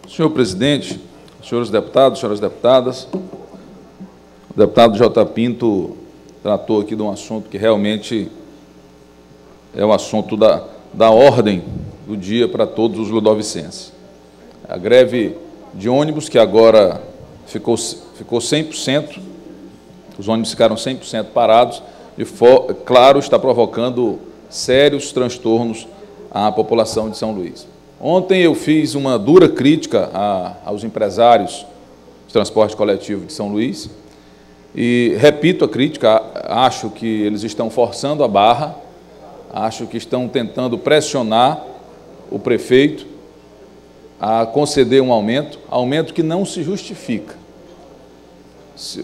Senhor presidente, senhores deputados, senhoras deputadas, o deputado J. Pinto tratou aqui de um assunto que realmente é o assunto da ordem do dia para todos os ludovicenses. A greve de ônibus, que agora ficou 100%, os ônibus ficaram 100% parados, e, claro, está provocando sérios transtornos à população de São Luís. Ontem eu fiz uma dura crítica aos empresários de transporte coletivo de São Luís e repito a crítica, acho que eles estão forçando a barra, acho que estão tentando pressionar o prefeito a conceder um aumento que não se justifica.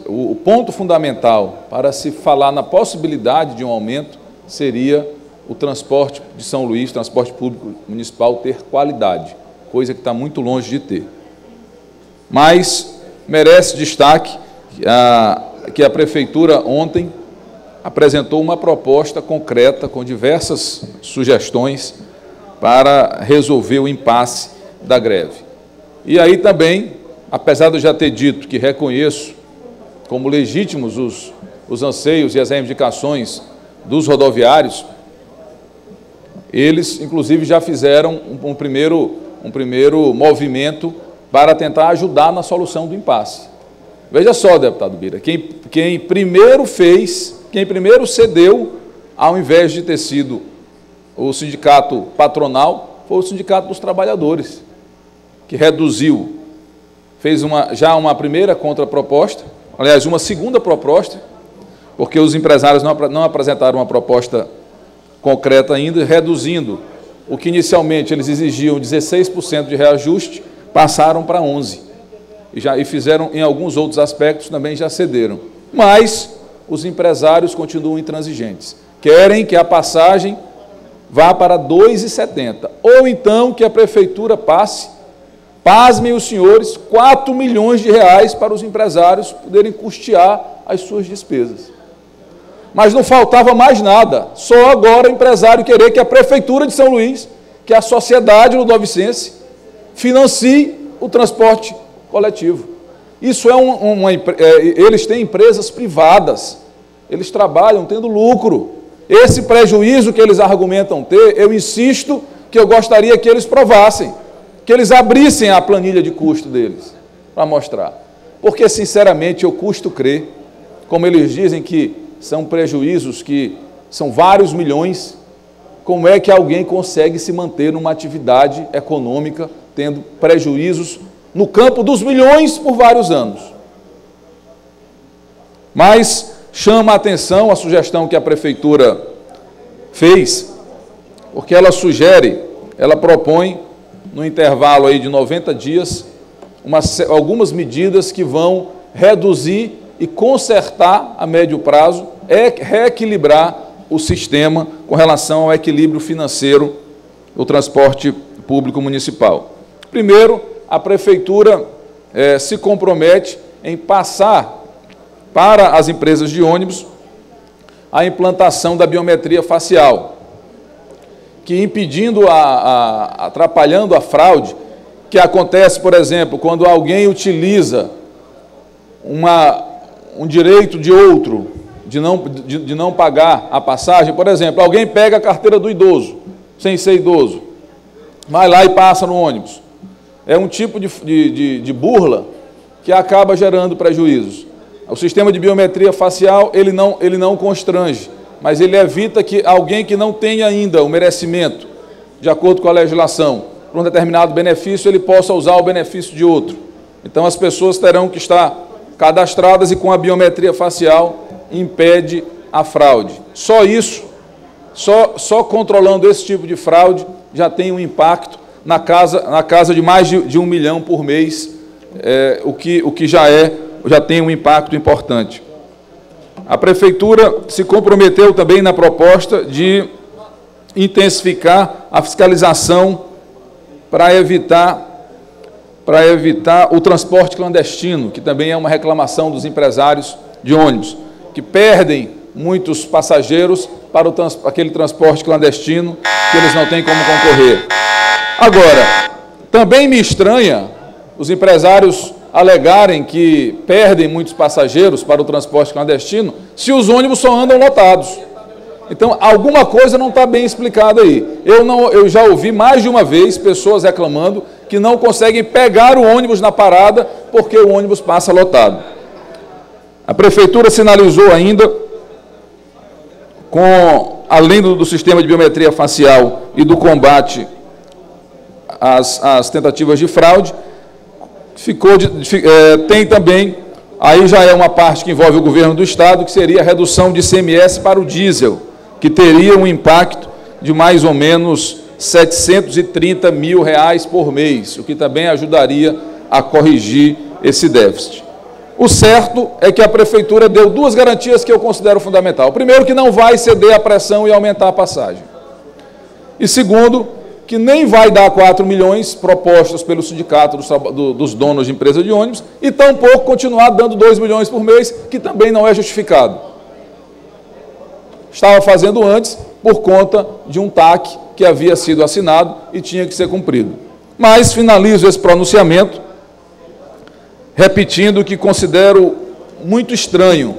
O ponto fundamental para se falar na possibilidade de um aumento seria o transporte de São Luís, transporte público municipal, ter qualidade, coisa que está muito longe de ter. Mas merece destaque que a Prefeitura ontem apresentou uma proposta concreta com diversas sugestões para resolver o impasse da greve. E aí também, apesar de eu já ter dito que reconheço como legítimos os anseios e as reivindicações dos rodoviários, eles, inclusive, já fizeram um primeiro movimento para tentar ajudar na solução do impasse. Veja só, deputado Bira, quem primeiro cedeu, ao invés de ter sido o sindicato patronal, foi o sindicato dos trabalhadores, que reduziu, fez já uma primeira contraproposta, aliás, uma segunda proposta, porque os empresários não apresentaram uma proposta concreta ainda, reduzindo o que inicialmente eles exigiam 16% de reajuste, passaram para 11%. E fizeram, em alguns outros aspectos, também já cederam. Mas os empresários continuam intransigentes. Querem que a passagem vá para R$ 2,70. Ou então que a Prefeitura passe, pasmem os senhores, R$ 4 milhões para os empresários poderem custear as suas despesas. Mas não faltava mais nada, só agora o empresário querer que a Prefeitura de São Luís, que a sociedade ludovicense, financie o transporte coletivo. Isso eles têm empresas privadas, eles trabalham tendo lucro. Esse prejuízo que eles argumentam ter, eu insisto que eu gostaria que eles provassem, que eles abrissem a planilha de custo deles, para mostrar. Porque, sinceramente, eu custo crer, como eles dizem que são prejuízos que são vários milhões, como é que alguém consegue se manter numa atividade econômica tendo prejuízos no campo dos milhões por vários anos? Mas chama a atenção a sugestão que a Prefeitura fez, porque ela propõe, no intervalo aí de 90 dias, algumas medidas que vão reduzir e consertar a médio prazo, reequilibrar o sistema com relação ao equilíbrio financeiro do transporte público municipal. Primeiro, a Prefeitura se compromete em passar para as empresas de ônibus a implantação da biometria facial, que atrapalhando a fraude, que acontece, por exemplo, quando alguém utiliza um direito de outro, de não pagar a passagem. Por exemplo, alguém pega a carteira do idoso, sem ser idoso, vai lá e passa no ônibus. É um tipo de burla que acaba gerando prejuízos. O sistema de biometria facial, ele não constrange, mas ele evita que alguém que não tenha ainda o merecimento, de acordo com a legislação, para um determinado benefício, ele possa usar o benefício de outro. Então, as pessoas terão que estar cadastradas e com a biometria facial impede a fraude. Só isso, só controlando esse tipo de fraude, já tem um impacto na casa de mais de 1 milhão por mês, o que já tem um impacto importante. A Prefeitura se comprometeu também na proposta de intensificar a fiscalização para evitar o transporte clandestino, que também é uma reclamação dos empresários de ônibus, que perdem muitos passageiros para aquele transporte clandestino que eles não têm como concorrer. Agora, também me estranha os empresários alegarem que perdem muitos passageiros para o transporte clandestino se os ônibus só andam lotados. Então, alguma coisa não está bem explicada aí. Eu já ouvi mais de uma vez pessoas reclamando que não conseguem pegar o ônibus na parada porque o ônibus passa lotado. A Prefeitura sinalizou ainda, além do sistema de biometria facial e do combate às tentativas de fraude, tem também, aí já é uma parte que envolve o governo do Estado, que seria a redução de ICMS para o diesel, que teria um impacto de mais ou menos R$ 730 mil por mês, o que também ajudaria a corrigir esse déficit. O certo é que a Prefeitura deu duas garantias que eu considero fundamental. Primeiro, que não vai ceder à pressão e aumentar a passagem. E segundo, que nem vai dar 4 milhões propostos pelo sindicato dos donos de empresa de ônibus e tampouco continuar dando 2 milhões por mês, que também não é justificado. Estava fazendo antes por conta de um TAC que havia sido assinado e tinha que ser cumprido. Mas finalizo esse pronunciamento repetindo que considero muito estranha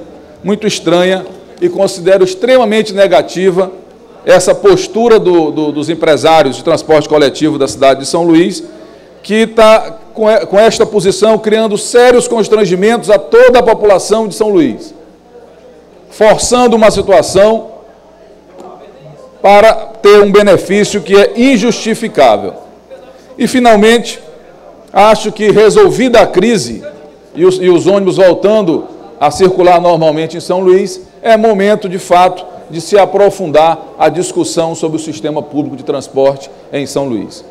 e considero extremamente negativa essa postura dos empresários de transporte coletivo da cidade de São Luís, que está com esta posição criando sérios constrangimentos a toda a população de São Luís, forçando uma situação para ter um benefício que é injustificável. E, finalmente, acho que, resolvida a crise e os ônibus voltando a circular normalmente em São Luís, é momento, de fato, de se aprofundar a discussão sobre o sistema público de transporte em São Luís.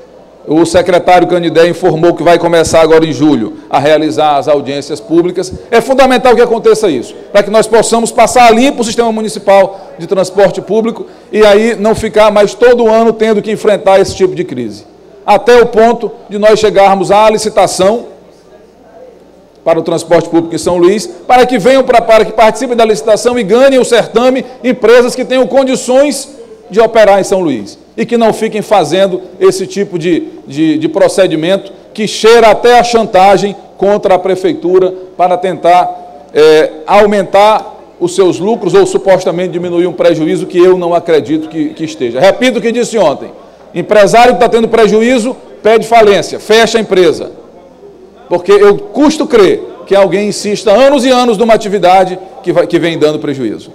O secretário Canidé informou que vai começar agora em julho a realizar as audiências públicas. É fundamental que aconteça isso, para que nós possamos passar a limpo o sistema municipal de transporte público e aí não ficar mais todo ano tendo que enfrentar esse tipo de crise. Até o ponto de nós chegarmos à licitação para o transporte público em São Luís, para que venham para que participem da licitação e ganhem o certame empresas que tenham condições de operar em São Luís e que não fiquem fazendo esse tipo de procedimento que cheira até a chantagem contra a Prefeitura para tentar aumentar os seus lucros ou supostamente diminuir um prejuízo que eu não acredito que esteja. Repito o que disse ontem, empresário que está tendo prejuízo pede falência, fecha a empresa, porque eu custo crer que alguém insista anos e anos numa atividade que vem dando prejuízo.